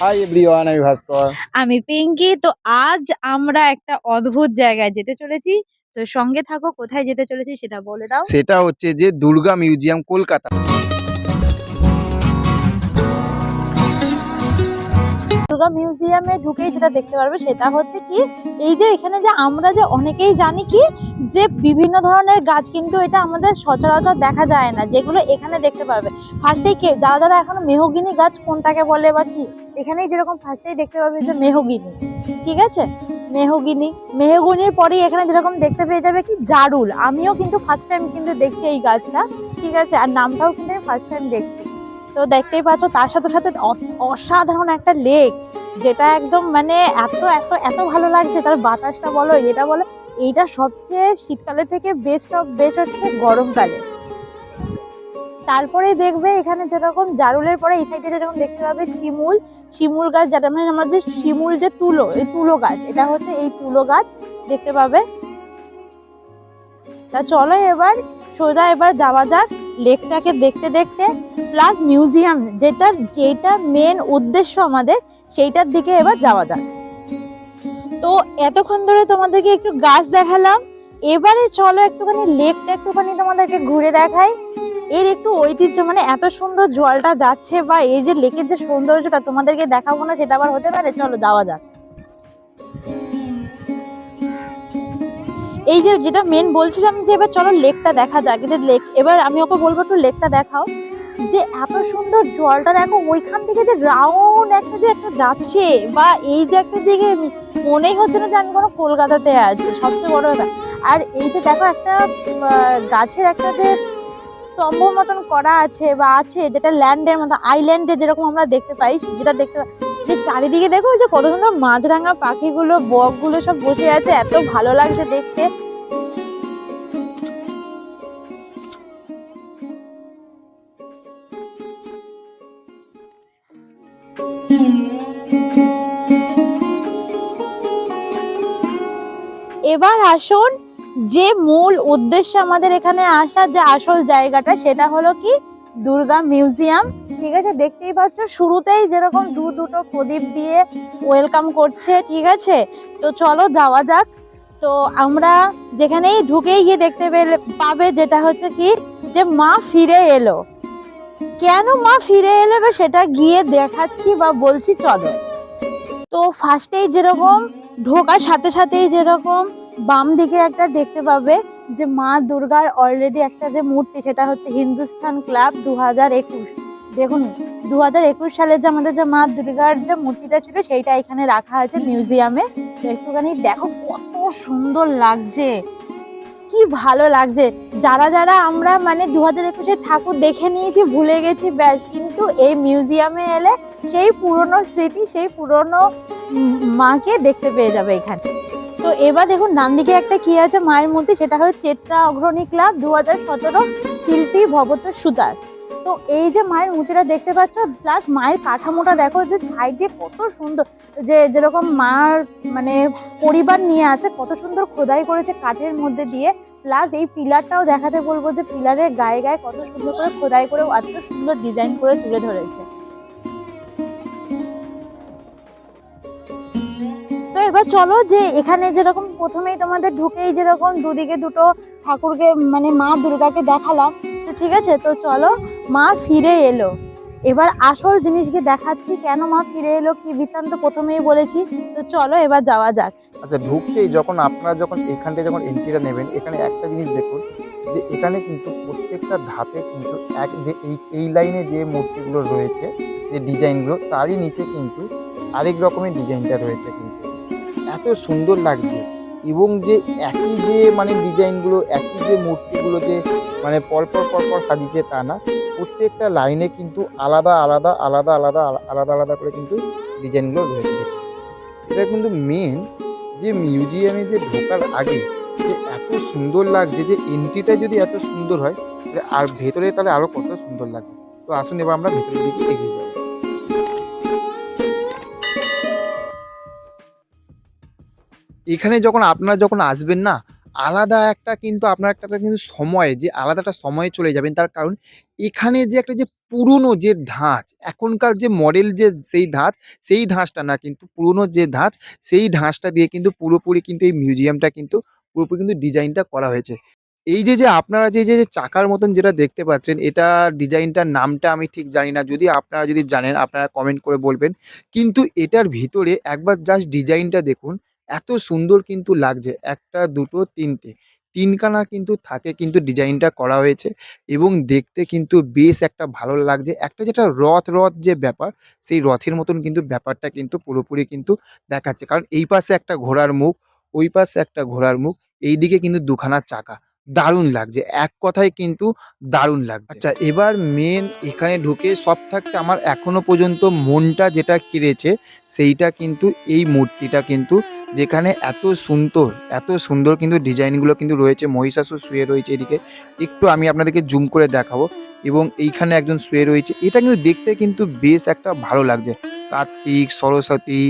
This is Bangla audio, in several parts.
হাই এভরিওয়ান, আমি ভাস্কর। আমি পিঙ্কি। তো আজ আমরা একটা অদ্ভুত জায়গায় যেতে চলেছি। তো সঙ্গে থাকো, কোথায় যেতে চলেছি সেটা বলে দাও। সেটা হচ্ছে যে দুর্গা মিউজিয়াম, কলকাতা। দুর্গা মিউজিয়ামে ঢুকেই যেটা দেখতে পারবে সেটা হচ্ছে কি, এই যে এখানে যে আমরা যে অনেকেই জানি কি যে বিভিন্ন ধরনের গাছ, কিন্তু এটা আমাদের সচরাচর দেখা যায় না, যেগুলো এখানে দেখতে পারবে। ফার্স্টেই কে যারা যারা এখনো মেহগিনি গাছ কোনটাকে বলে বা কি, এখানেই যেরকম ফার্স্টেই দেখতে পাবে যে মেহগিনি, ঠিক আছে, মেহগিনির পরেই এখানে যেরকম দেখতে পেয়ে যাবে কি জারুল। আমিও কিন্তু ফার্স্ট টাইম কিন্তু দেখছি এই গাছটা, ঠিক আছে, আর নামটাও কিন্তু আমি ফার্স্ট টাইম দেখছি। তো দেখতেই পাচ্ছ, তার সাথে সাথে অসাধারণ একটা লেক, যেটা একদম মানে এত এত এত ভালো লাগছে। তার বাতাসটা বলো, এটা বলো, এইটা সবচেয়ে শীতকালে থেকে বেস্ট অফ বেস্ট হচ্ছে গরমকালে। তারপরে দেখবে এখানে যেরকম জারুলের পরে এই সাইডে যেরকম দেখতে পাবে শিমুল গাছ, যেটা মানে আমাদের শিমুল যে তুলো, এই তুলো গাছ, এটা হচ্ছে এই তুলো গাছ দেখতে পাবে। তা চলো এবার সোজা এবার যাওয়া যাক লেকটাকে দেখতে দেখতে, প্লাস মিউজিয়াম যেটা মেন উদ্দেশ্য আমাদের, সেইটার দিকে এবার যাওয়া যাক। তো এতক্ষণ ধরে তোমাদেরকে একটু গাছ দেখালাম, এবারে চলো একটুখানি লেকটা একটুখানি তোমাদেরকে ঘুরে দেখাই। এর একটু ঐতিহ্য, মানে এত সুন্দর জলটা যাচ্ছে বা এই যে লেকের যে সৌন্দর্যটা তোমাদেরকে দেখাবো না সেটা আবার হতে পারে। চলো যাওয়া যাক। এই যে যেটা মেন বলছিলাম যে এবার চলো লেকটা দেখা যাক। লেক, এবার আমি ওকে বলবো একটু লেকটা দেখাও, যে এত সুন্দর জলটা দেখো, ওইখান থেকে যে রাউন্ড একটা যে একটা যাচ্ছে, বা এই যে একটা দিকে মনেই হচ্ছে না যে আমি কোনো কলকাতাতে আছি, সবচেয়ে বড় কথা। আর এই যে দেখো একটা গাছের একটা যে স্তম্ভ মতন করা আছে বা আছে, যেটা ল্যান্ডের মতো, আইল্যান্ডে যেরকম আমরা দেখতে পাই, যেটা দেখতে যে চারিদিকে দেখো যে কত সুন্দর মাছরাঙা পাখিগুলো, বকগুলো সব বসে আছে, এত ভালো লাগছে দেখতে। এবার আসুন যে মূল উদ্দেশ্য আমাদের এখানে আসার, যে আসল জায়গাটা, সেটা হলো কি দুর্গা মিউজিয়াম, ঠিক আছে। দেখতেই পাচ্ছ শুরুতেই যেরকম দুটো প্রদীপ দিয়ে ওয়েলকাম করছে, ঠিক আছে। তো চলো যাওয়া যাক। তো আমরা যেখানেই ঢুকেই গিয়ে দেখতে পাবে যেটা হচ্ছে কি, যে মা ফিরে এলো। কেন মা ফিরে এলো সেটা গিয়ে দেখাচ্ছি বা বলছি, চলো। তো ফার্স্টেই যেরকম ঢোকার সাথে সাথেই যেরকম বাম দিকে একটা দেখতে পাবে যে মা দুর্গার অলরেডি একটা যে মূর্তি, সেটা হচ্ছে হিন্দুস্তান ক্লাব 2021। দেখুন 2021 সালে যে আমাদের যে মা দুর্গার যে মূর্তিটা ছিল, সেইটা এখানে রাখা আছে মিউজিয়ামে। তো একটুখানি দেখো কত সুন্দর লাগছে, কি ভালো লাগছে। যারা যারা আমরা মানে 2021-এ ঠাকুর দেখে নিয়েছি, ভুলে গেছি ব্যাস, কিন্তু এই মিউজিয়ামে এলে সেই পুরনো স্মৃতি, সেই পুরনো মাকে দেখতে পেয়ে যাবে এখানে। তো এবার দেখুন ডান দিকে একটা কি আছে মায়ের মূর্তি, সেটা হচ্ছে চেত্রা অগ্রণী ক্লাব 2017 শিল্পী ভবত সুতার। তো এই যে মায়ের মূর্তিটা দেখতে পাচ্ছ, প্লাস মায়ের কাঠামোটা দেখো, যে সাইড দিয়ে কত সুন্দর, যে যেরকম মার মানে পরিবার নিয়ে আছে, কত সুন্দর খোদাই করেছে কাঠের মধ্যে দিয়ে। প্লাস এই পিলারটাও দেখাতে বলবো, যে পিলারের গায়ে গায়ে কত সুন্দর করে খোদাই করে এত সুন্দর ডিজাইন করে তুলে ধরেছে। তো এবার চলো, যে এখানে যেরকম প্রথমেই তোমাদের ঢুকেই যেরকম দুদিকে দুটো ঠাকুরকে মানে মা দুর্গাকে দেখালাম, তো ঠিক আছে। তো চলো, মা ফিরে এলো, এবার আসল জিনিসকে দেখাচ্ছি, কেন মা ফিরে এলো, কি বৃত্তান্ত প্রথমেই বলেছি। তো চলো এবার যাওয়া যাক। আচ্ছা, ঢুকতেই আপনারা যখন এখানটায় যখন এন্ট্রিটা নেবেন, এখানে একটা জিনিস দেখুন, যে এখানে কিন্তু প্রত্যেকটা ধাপে কিন্তু এক যে এই লাইনে যে মূর্তিগুলো রয়েছে, যে ডিজাইনগুলো, তারই নিচে কিন্তু আরেক রকমের ডিজাইনটা রয়েছে। কিন্তু এত সুন্দর লাগছে, এবং যে একই যে মানে ডিজাইনগুলো, একই যে মূর্তিগুলো যে মানে পরপর সাজিয়েছে তা না, প্রত্যেকটা লাইনে কিন্তু আলাদা আলাদা আলাদা আলাদা আলাদা আলাদা করে কিন্তু ডিজাইনগুলো রয়েছে। এটা কিন্তু মেন, যে মিউজিয়ামে যে ঢোকার আগে যে এত সুন্দর লাগছে, যে এন্ট্রিটা যদি এত সুন্দর হয়, তাহলে আর ভেতরে তাহলে আরো কত সুন্দর লাগবে। তো আসুন এবার আমরা ভেতরের দিকে এগিয়ে যাব। এখানে যখন আপনারা আসবেন না, আলাদা একটা কিন্তু আপনার একটা কিন্তু সময় যে আলাদা একটা সময়ে চলে যাবেন। তার কারণ এখানে যে একটা যে পুরনো যে ধাঁচ, এখনকার যে মডেল যে সেই ধাঁচ, সেই ধাঁচটা না কিন্তু পুরনো যে ধাঁচ, সেই ধাঁচটা দিয়ে কিন্তু পুরোপুরি কিন্তু এই মিউজিয়ামটা কিন্তু পুরোপুরি কিন্তু ডিজাইনটা করা হয়েছে। এই যে আপনারা যে চাকার মতন যেটা দেখতে পাচ্ছেন, এটা ডিজাইনটার নামটা আমি ঠিক জানি না। যদি আপনারা যদি জানেন আপনারা কমেন্ট করে বলবেন। কিন্তু এটার ভিতরে একবার জাস্ট ডিজাইনটা দেখুন। এত সুন্দর কিন্তু লাগছে। ১ টা ২ টো ৩ টে। ৩ খানা কিন্তু থাকে কিন্তু ডিজাইনটা করা হয়েছে এবং দেখতে কিন্তু বেশ একটা ভালো লাগছে। একটা যেটা রথ যে ব্যাপার, সেই রথের মতন কিন্তু ব্যাপারটা কিন্তু পুরোপুরি কিন্তু দেখাচ্ছে। কারণ এই পাশে একটা ঘোড়ার মুখ, ওই পাশে একটা ঘোড়ার মুখ, এইদিকে কিন্তু ২ খানা চাকা। দারুণ লাগছে। এক কথায় কিন্তু দারুণ লাগছে। আচ্ছা, এবার মেন এখানে ঢুকে সব থাকতে আমার এখনো পর্যন্ত মনটা যেটা কেড়েছে, সেইটা কিন্তু এই মূর্তিটা কিন্তু, যেখানে এত সুন্দর কিন্তু ডিজাইনগুলো কিন্তু রয়েছে। মহিষাসুর শুয়ে রয়েছে এদিকে। একটু আমি আপনাদেরকে জুম করে দেখাবো এবং এইখানে একজন শুয়ে রয়েছে। এটা কিন্তু দেখতে কিন্তু বেশ একটা ভালো লাগছে। কার্তিক, সরস্বতী,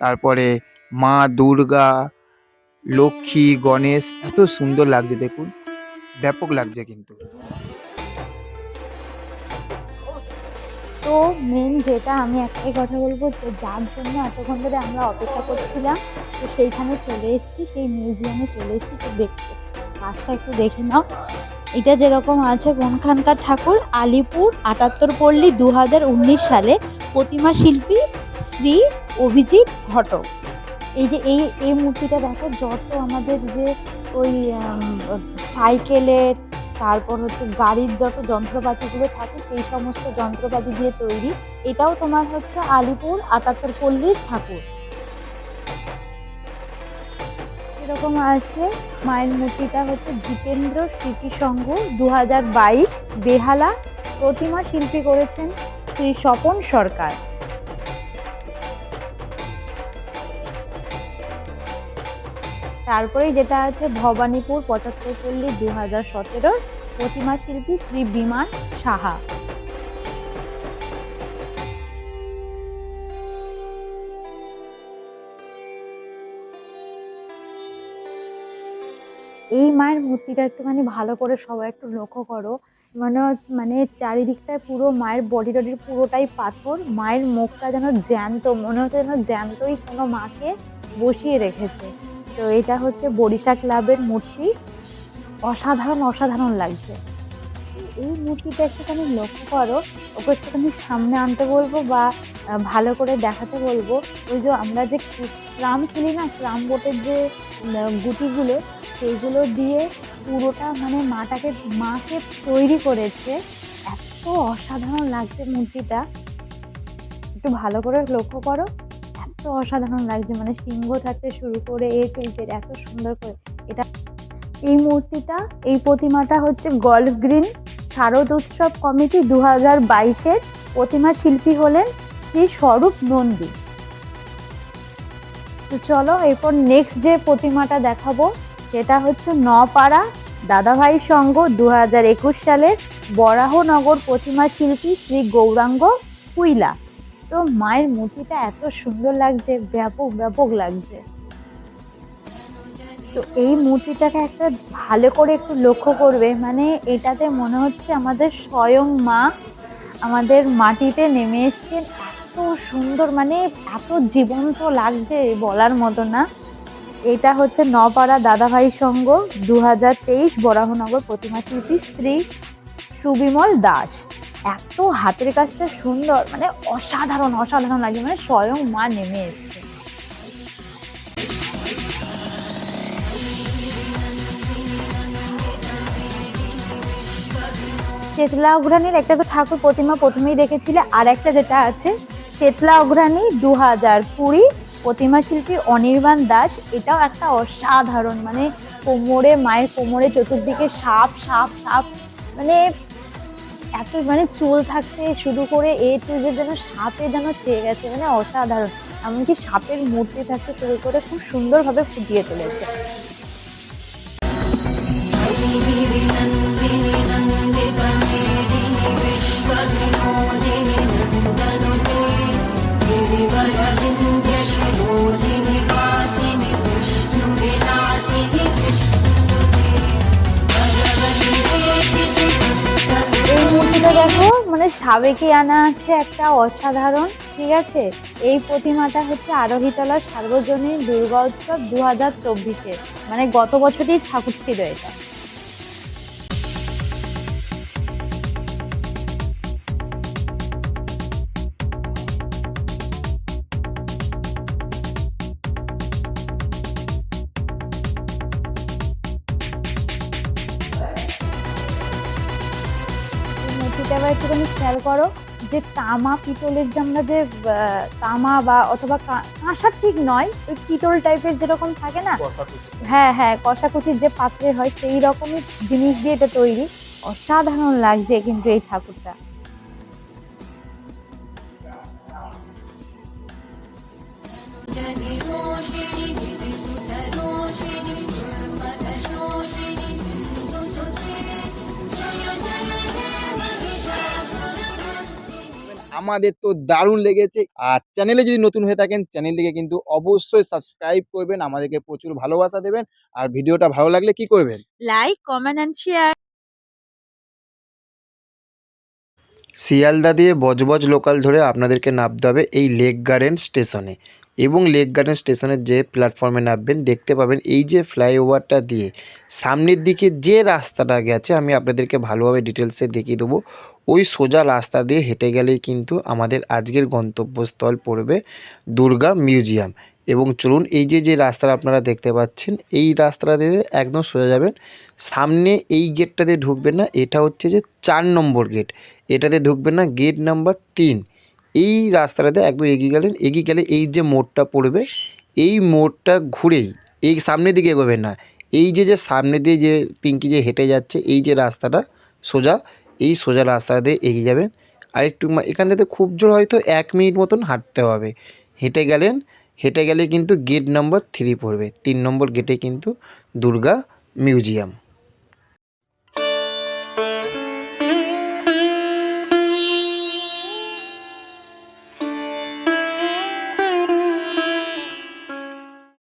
তারপরে মা দুর্গা, লক্ষ্মী, গণেশ, এত সুন্দর লাগছে দেখুন। ব্যাপক লাগছে কিন্তু। তো মেন যেটা আমি একটাই কথা বলবো, যে যার জন্য এতক্ষণ ধরে আমরা অপেক্ষা করছিলাম, তো সেইখানে চলে এসেছি, সেই মিউজিয়ামে চলে এসেছি। তো দেখতে কাজটা একটু দেখে নাও। এটা যেরকম আছে, কোনখানকার ঠাকুর, আলিপুর ৭৮ পল্লী ২০১৯ সালে, প্রতিমা শিল্পী শ্রী অভিজিৎ ঘটক। এই মূর্তিটা দেখো, যত আমাদের যে ওই সাইকেলের, তারপর হচ্ছে গাড়ির যত যন্ত্রপাতিগুলো থাকে, সেই সমস্ত যন্ত্রপাতি দিয়ে তৈরি। এটাও তোমার হচ্ছে আলিপুর ৭৮ পল্লীর ঠাকুর। এরকম আছে। মায়ের মূর্তিটা হচ্ছে জিতেন্দ্র স্মৃতি সংঘ ২০২২ বেহালা, প্রতিমা শিল্পী করেছেন শ্রী স্বপন সরকার। তারপরে যেটা আছে ভবানীপুর ৭৫ পল্লী ২০১৭, প্রতিমা শিল্পী শ্রী বিমান সাহা। এই মায়ের মূর্তিটা একটুখানি ভালো করে সবাই একটু লক্ষ্য করো। মানে চারিদিকটায় পুরো মায়ের বডি টডি পুরোটাই পাথর। মায়ের মুখটা যেন জ্যান্ত, মনে হচ্ছে যেন জ্যান্তই কোনো মাকে বসিয়ে রেখেছে। তো এটা হচ্ছে বরিশা ক্লাবের মূর্তি। অসাধারণ লাগছে। এই মূর্তিটা একটুখানি লক্ষ্য করো। ওকে একটুখানি সামনে আনতে বলবো বা ভালো করে দেখাতে বলবো। ওই যে আমরা যে ক্রাম খেলি না, ক্রাম বোর্ডের যে গুটিগুলো, সেইগুলো দিয়ে পুরোটা মানে মাকে তৈরি করেছে। এত অসাধারণ লাগছে মূর্তিটা, একটু ভালো করে লক্ষ্য করো। এত অসাধারণ লাগছে, মানে সিংহ থাকতে শুরু করে এত সুন্দর করে এটা। এই মূর্তিটা, এই প্রতিমাটা হচ্ছে গল্ফ গ্রিন শারদ উৎসব কমিটি ২০২২-এর। প্রতিমা শিল্পী হলেন শ্রী স্বরূপ নন্দী। তো চলো এরপর নেক্সট যে প্রতিমাটা দেখাবো, সেটা হচ্ছে নপাড়া দাদাভাই সংঘ ২০২১ সালের বরাহনগর, প্রতিমা শিল্পী শ্রী গৌরাঙ্গ কুইলা। তো মায়ের মূর্তিটা এত সুন্দর লাগছে, ব্যাপক লাগছে। তো এই মূর্তিটাকে একটা ভালো করে একটু লক্ষ্য করবে, মানে এটাতে মনে হচ্ছে আমাদের স্বয়ং মা আমাদের মাটিতে নেমে এসছেন। এত সুন্দর, মানে এত জীবন্ত লাগছে, বলার মতো না। এটা হচ্ছে নপাড়া দাদাভাই সংঘ ২০২৩ বরাহনগর, প্রতিমা শিল্পী শ্রী সুবিমল দাস। এত হাতের কাজটা সুন্দর, মানে অসাধারণ লাগছে, মানে স্বয়ং মা নেমে এসছে। চেতলা অঘ্রাণীর একটা তো ঠাকুর প্রতিমা প্রথমেই দেখেছিলে, আর একটা যেটা আছে চেতলা অঘ্রাণী ২০২০, প্রতিমা শিল্পী অনির্বাণ দাস। এটাও একটা অসাধারণ, মানে মায়ের কোমরে চতুর্দিকে সাপ, মানে এত মানে চুল থাকতে শুরু করে যেন সাপে যেন ছেয়ে গেছে, মানে অসাধারণ। এমনকি সাপের মূর্তি থাকতে শুরু করে খুব সুন্দরভাবে ফুটিয়ে তুলেছে। সাবেকিয়ানা আছে একটা অসাধারণ, ঠিক আছে। এই প্রতিমাটা হচ্ছে আরোহীতলা সার্বজনীন দুর্গা উৎসব 2024-এ, মানে গত বছরই ঠাকুর ছিল এটা। মূর্তিটা এবার একটুখানি খেয়াল করো, যে তামা পিতলের যে আমরা যে তামা বা অথবা কাঁসার ঠিক নয়, ওই পিতল টাইপের যেরকম থাকে না, হ্যাঁ হ্যাঁ, কষাকুচির যে পাত্রে হয় সেই রকমই জিনিস দিয়ে এটা তৈরি। অসাধারণ লাগছে কিন্তু এই ঠাকুরটা। আমাদের তো দারুণ লেগেছে। আর চ্যানেলে যদি নতুন হয়ে থাকেন চ্যানেলটিকে কিন্তু অবশ্যই সাবস্ক্রাইব করবেন, আমাদেরকে প্রচুর ভালোবাসা দেবেন। আর ভিডিওটা ভালো লাগলে কি করবেন? Like, comment and share. Sealdah দিয়ে বজবজ লোকাল ধরে আপনাদেরকে নামতে হবে এই লেক গার্ডেন স্টেশনে, এবং লেক গার্ডেন স্টেশনের যে প্ল্যাটফর্মে নামবেন দেখতে পাবেন এই যে ফ্লাইওভারটা দিয়ে সামনের দিকে যে রাস্তাটা গেছে, আমি আপনাদেরকে ভালোভাবে ডিটেলসে দেখিয়ে দেবো। ওই সোজা রাস্তা দিয়ে হেঁটে গেলেই কিন্তু আমাদের আজকের গন্তব্যস্থল পড়বে দুর্গা মিউজিয়াম। এবং চলুন, এই যে রাস্তাটা আপনারা দেখতে পাচ্ছেন, এই রাস্তাটা দিয়ে একদম সোজা যাবেন। সামনে এই গেটটাতে ঢুকবেন না, এটা হচ্ছে যে 4 নম্বর গেট, এটাতে ঢুকবেন না, গেট নাম্বার 3। এই রাস্তাটাতে একদম এগিয়ে গেলে এই যে মোড়টা পড়বে, এই মোড়টা ঘুরেই এই সামনের দিকে এগোবেন না, এই যে সামনে দিয়ে যে পিঙ্কি যে হেঁটে যাচ্ছে এই যে রাস্তাটা সোজা, এই সোজা রাস্তা দিয়ে এগিয়ে যাবেন। আর একটু এখান থেকে খুব জোর হয়তো 1 মিনিট মতন হাঁটতে হবে। হেঁটে গেলে কিন্তু গেট নাম্বার 3 পড়বে, 3 নম্বর গেটে কিন্তু দুর্গা মিউজিয়াম।